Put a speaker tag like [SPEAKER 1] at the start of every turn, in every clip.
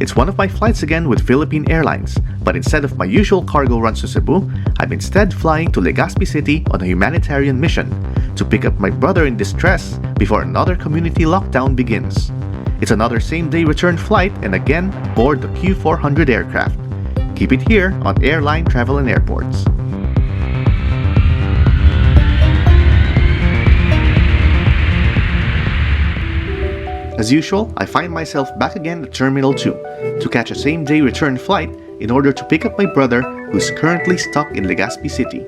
[SPEAKER 1] It's one of my flights again with Philippine Airlines, but instead of my usual cargo runs to Cebu, I'm instead flying to Legazpi City on a humanitarian mission to pick up my brother in distress before another community lockdown begins. It's another same-day return flight and again board the Q400 aircraft. Keep it here on AIRLINE Travel and Airports. As usual, I find myself back again at Terminal 2 to catch a same-day return flight in order to pick up my brother who's currently stuck in Legazpi City.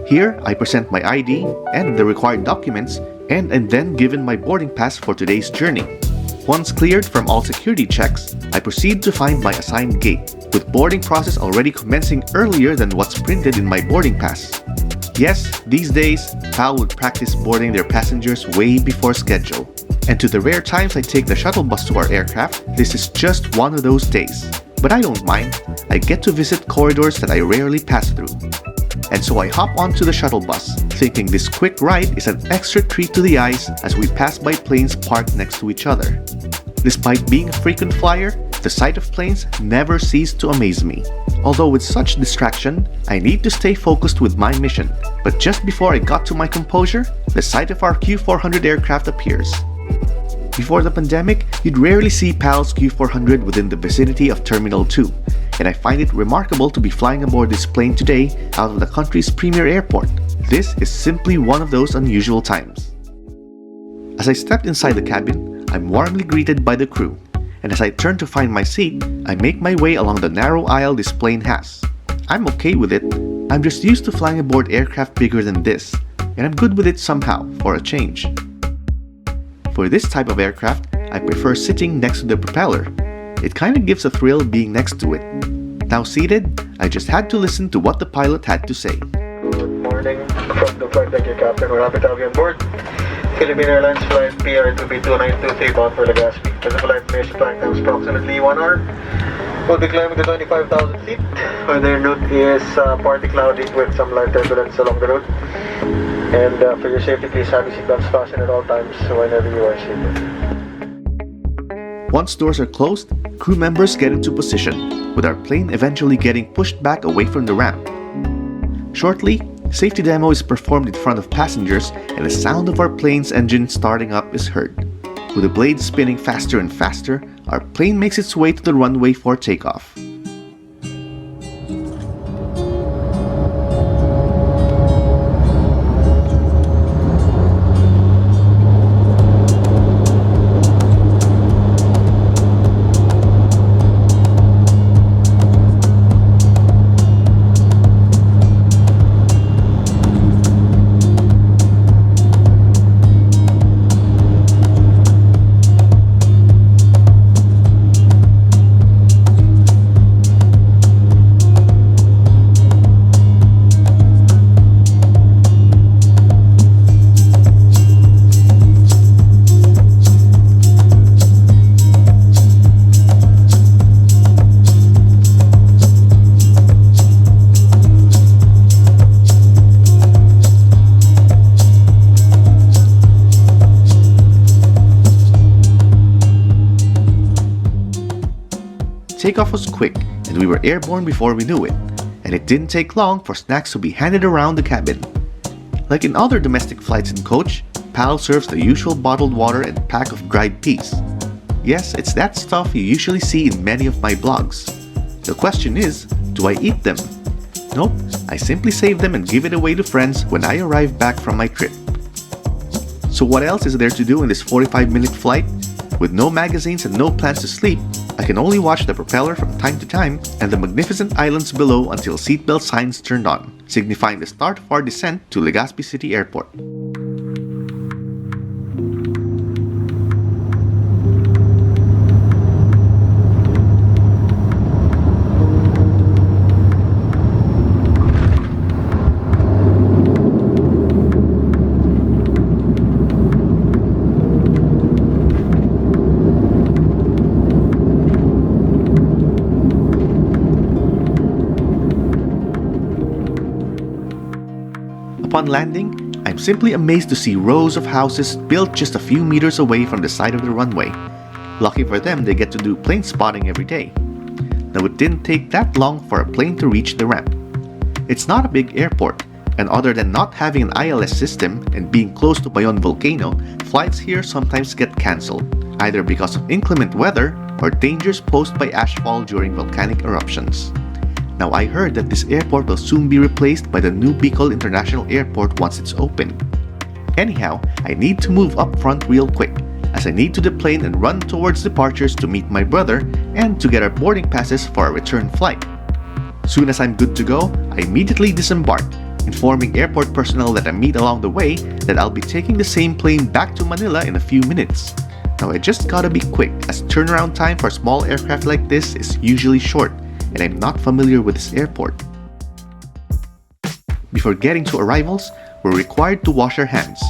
[SPEAKER 1] Here, I present my ID and the required documents and am then given my boarding pass for today's journey. Once cleared from all security checks, I proceed to find my assigned gate, with boarding process already commencing earlier than what's printed in my boarding pass. Yes, these days, PAL would practice boarding their passengers way before schedule. And to the rare times I take the shuttle bus to our aircraft, this is just one of those days. But I don't mind. I get to visit corridors that I rarely pass through. And so I hop onto the shuttle bus, thinking this quick ride is an extra treat to the eyes as we pass by planes parked next to each other. Despite being a frequent flyer, the sight of planes never ceased to amaze me. Although with such distraction, I need to stay focused with my mission. But just before I got to my composure, the sight of our Q400 aircraft appears. Before the pandemic, you'd rarely see PAL's Q400 within the vicinity of Terminal 2, and I find it remarkable to be flying aboard this plane today out of the country's premier airport. This is simply one of those unusual times. As I stepped inside the cabin, I'm warmly greeted by the crew, and as I turn to find my seat, I make my way along the narrow aisle this plane has. I'm okay with it. I'm just used to flying aboard aircraft bigger than this, and I'm good with it somehow, for a change. For this type of aircraft, I prefer sitting next to the propeller. It kinda gives a thrill being next to it. Now seated, I just had to listen to what the pilot had to say.
[SPEAKER 2] Good morning. From the flight deck, your captain. We're happy to have you on board. Philippine Airlines flight PR2B 2923 bound for Legazpi. As the flight finished, flying time is approximately 1 hour. We'll be climbing to 25,000 feet. Weather route is partly cloudy with some light turbulence along the route. And for your safety, please have your seatbelts fastened at all times whenever you are seated.
[SPEAKER 1] Once doors are closed, crew members get into position, with our plane eventually getting pushed back away from the ramp. Shortly, safety demo is performed in front of passengers and the sound of our plane's engine starting up is heard. With the blades spinning faster and faster, our plane makes its way to the runway for takeoff. Takeoff was quick, and we were airborne before we knew it, and it didn't take long for snacks to be handed around the cabin. Like in other domestic flights in coach, PAL serves the usual bottled water and pack of dried peas. Yes, it's that stuff you usually see in many of my blogs. The question is, do I eat them? Nope, I simply save them and give it away to friends when I arrive back from my trip. So what else is there to do in this 45-minute flight? With no magazines and no plans to sleep, I can only watch the propeller from time to time and the magnificent islands below until seatbelt signs turned on, signifying the start of our descent to Legazpi City Airport. Upon landing, I'm simply amazed to see rows of houses built just a few meters away from the side of the runway. Lucky for them, they get to do plane spotting every day. Now it didn't take that long for a plane to reach the ramp. It's not a big airport, and other than not having an ILS system and being close to Bayon volcano, flights here sometimes get cancelled, either because of inclement weather or dangers posed by ashfall during volcanic eruptions. Now I heard that this airport will soon be replaced by the new Bicol International Airport once it's open. Anyhow, I need to move up front real quick, as I need to deplane and run towards departures to meet my brother and to get our boarding passes for our return flight. Soon as I'm good to go, I immediately disembark, informing airport personnel that I meet along the way that I'll be taking the same plane back to Manila in a few minutes. Now I just gotta be quick, as turnaround time for a small aircraft like this is usually short, and I'm not familiar with this airport. Before getting to arrivals, we're required to wash our hands,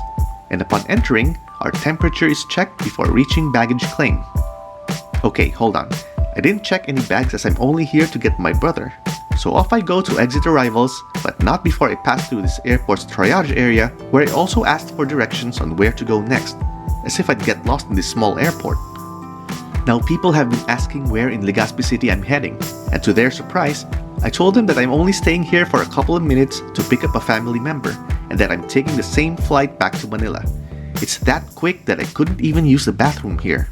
[SPEAKER 1] and upon entering, our temperature is checked before reaching baggage claim. Okay, hold on. I didn't check any bags as I'm only here to get my brother. So off I go to exit arrivals, but not before I pass through this airport's triage area, where I also asked for directions on where to go next, as if I'd get lost in this small airport. Now people have been asking where in Legazpi City I'm heading, and to their surprise, I told them that I'm only staying here for a couple of minutes to pick up a family member, and that I'm taking the same flight back to Manila. It's that quick that I couldn't even use the bathroom here.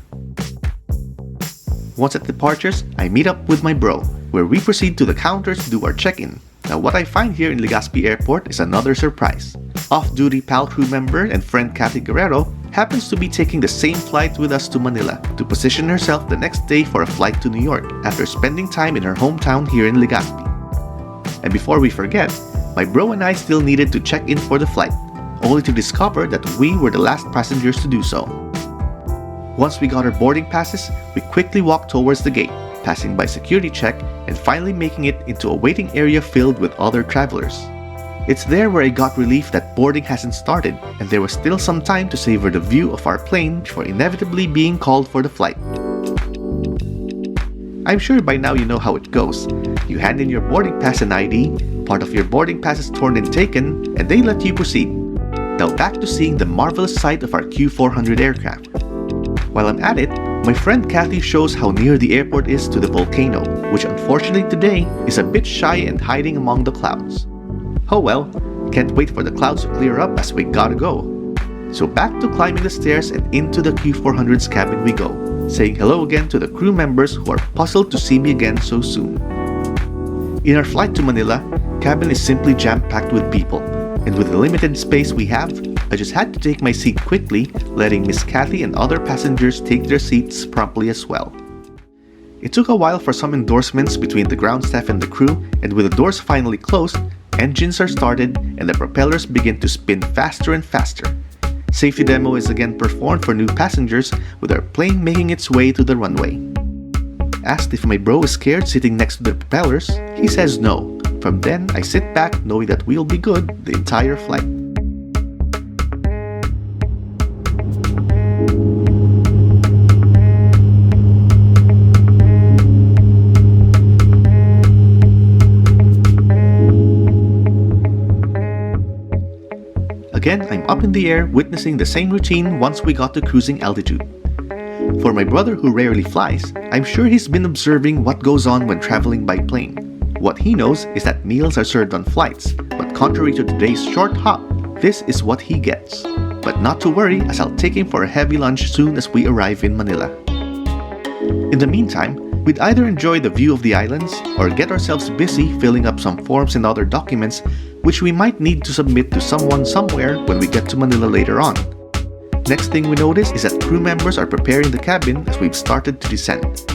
[SPEAKER 1] Once at departures, I meet up with my bro, where we proceed to the counters to do our check-in. Now what I find here in Legazpi Airport is another surprise. Off-duty PAL crew member and friend Cathy Guerrero happens to be taking the same flight with us to Manila to position herself the next day for a flight to New York after spending time in her hometown here in Legazpi. And before we forget, my bro and I still needed to check in for the flight, only to discover that we were the last passengers to do so. Once we got our boarding passes, we quickly walked towards the gate, passing by security check and finally making it into a waiting area filled with other travelers. It's there where I got relief that boarding hasn't started and there was still some time to savor the view of our plane before inevitably being called for the flight. I'm sure by now you know how it goes. You hand in your boarding pass and ID, part of your boarding pass is torn and taken, and they let you proceed. Now back to seeing the marvelous sight of our Q400 aircraft. While I'm at it, my friend Cathy shows how near the airport is to the volcano, which unfortunately today is a bit shy and hiding among the clouds. Oh well, can't wait for the clouds to clear up as we gotta go. So back to climbing the stairs and into the Q400's cabin we go, saying hello again to the crew members who are puzzled to see me again so soon. In our flight to Manila, cabin is simply jam-packed with people, and with the limited space we have, I just had to take my seat quickly, letting Miss Cathy and other passengers take their seats promptly as well. It took a while for some endorsements between the ground staff and the crew, and with the doors finally closed, engines are started and the propellers begin to spin faster and faster. Safety demo is again performed for new passengers, with our plane making its way to the runway. Asked if my bro is scared sitting next to the propellers, he says no. From then, I sit back knowing that we'll be good the entire flight. Again, I'm up in the air witnessing the same routine once we got to cruising altitude. For my brother who rarely flies, I'm sure he's been observing what goes on when traveling by plane. What he knows is that meals are served on flights, but contrary to today's short hop, this is what he gets. But not to worry, as I'll take him for a heavy lunch soon as we arrive in Manila. In the meantime, we'd either enjoy the view of the islands or get ourselves busy filling up some forms and other documents which we might need to submit to someone somewhere when we get to Manila later on. Next thing we notice is that crew members are preparing the cabin as we've started to descend.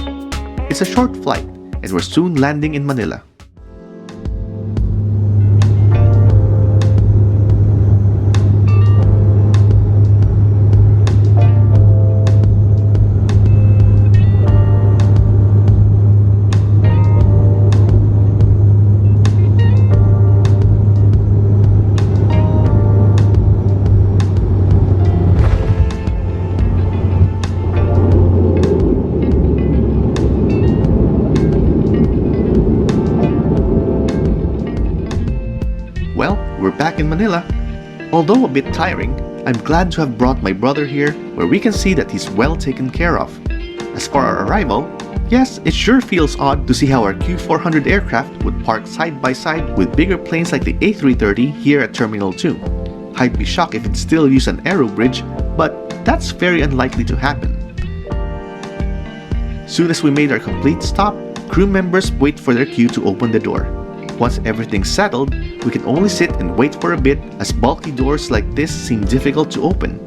[SPEAKER 1] It's a short flight, and we're soon landing in Manila. We're back in Manila. Although a bit tiring, I'm glad to have brought my brother here where we can see that he's well taken care of. As for our arrival, yes, it sure feels odd to see how our Q400 aircraft would park side by side with bigger planes like the A330 here at Terminal 2. I'd be shocked if it still used an aero bridge, but that's very unlikely to happen. Soon as we made our complete stop, crew members wait for their queue to open the door. Once everything's settled, we can only sit and wait for a bit as bulky doors like this seem difficult to open.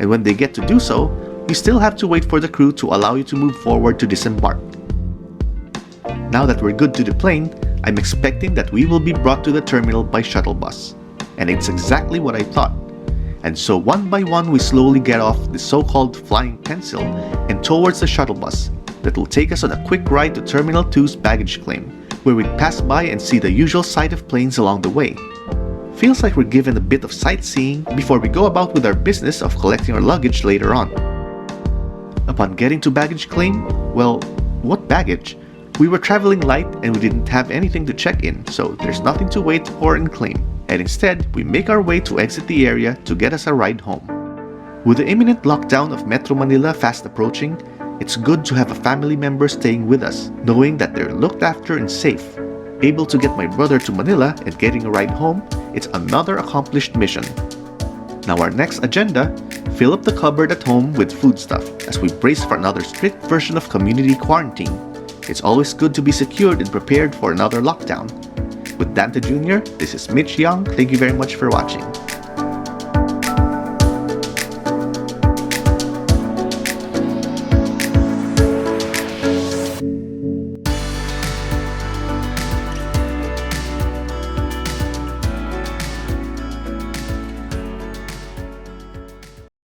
[SPEAKER 1] And when they get to do so, you still have to wait for the crew to allow you to move forward to disembark. Now that we're good to the plane, I'm expecting that we will be brought to the terminal by shuttle bus. And it's exactly what I thought. And so one by one we slowly get off the so-called flying pencil and towards the shuttle bus that will take us on a quick ride to Terminal 2's baggage claim, where we'd pass by and see the usual sight of planes along the way. Feels like we're given a bit of sightseeing before we go about with our business of collecting our luggage later on. Upon getting to baggage claim, well, what baggage? We were traveling light and we didn't have anything to check in, so there's nothing to wait for and claim. And instead, we make our way to exit the area to get us a ride home. With the imminent lockdown of Metro Manila fast approaching, it's good to have a family member staying with us, knowing that they're looked after and safe. Able to get my brother to Manila and getting a ride home, it's another accomplished mission. Now our next agenda, fill up the cupboard at home with food stuff as we brace for another strict version of community quarantine. It's always good to be secured and prepared for another lockdown. With Dante Jr., this is Mitch Young. Thank you very much for watching.